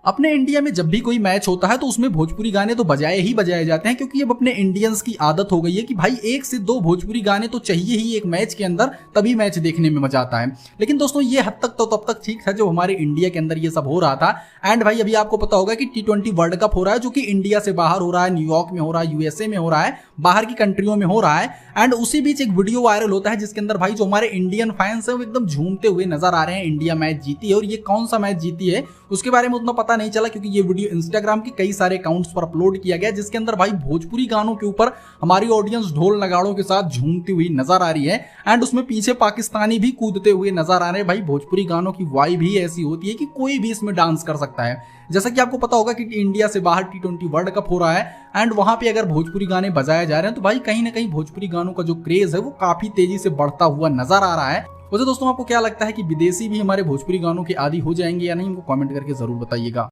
अपने इंडिया में जब भी कोई मैच होता है तो उसमें भोजपुरी गाने तो बजाए ही बजाए जाते हैं, क्योंकि अब अपने इंडियंस की आदत हो गई है कि भाई 1 से 2 भोजपुरी गाने तो चाहिए ही एक मैच के अंदर, तभी मैच देखने में मजा आता है। लेकिन दोस्तों ये हद तक तो तब तक ठीक था जब हमारे इंडिया के अंदर ये सब हो रहा था। एंड भाई अभी आपको पता होगा कि T20 वर्ल्ड कप हो रहा है, जो कि इंडिया से बाहर हो रहा है, न्यूयॉर्क में हो रहा है, यूएसए में हो रहा है, बाहर की कंट्रियों में हो रहा है। एंड उसी बीच एक वीडियो वायरल होता है जिसके अंदर भाई जो हमारे इंडियन फैंस है वो एकदम झूमते हुए नजर आ रहे हैं। इंडिया मैच जीती है, और ये कौन सा मैच जीती है उसके बारे में उतना पता नहीं चला, क्योंकि ये वीडियो इंस्टाग्राम के कई सारे अकाउंट्स पर अपलोड किया गया, जिसके अंदर भाई भोजपुरी गानों के ऊपर हमारी ऑडियंस ढोल नगाड़ों के साथ झूमती हुई नजर आ रही है। एंड उसमें पीछे पाकिस्तानी भी कूदते हुए नजर आ रहे हैं। भाई भोजपुरी गानों की वाइब ही ऐसी होती है कि कोई भी इसमें डांस कर सकता है। जैसा कि आपको पता होगा कि इंडिया से बाहर T20 वर्ल्ड कप हो रहा है, एंड वहां पे अगर भोजपुरी गाने बजाए जा रहे हैं तो भाई कहीं ना कहीं भोजपुरी गानों का जो क्रेज है वो काफी तेजी से बढ़ता हुआ नजर आ रहा है। वैसे दोस्तों आपको क्या लगता है कि विदेशी भी हमारे भोजपुरी गानों के आदी हो जाएंगे या नहीं, हमको कमेंट करके जरूर बताइएगा।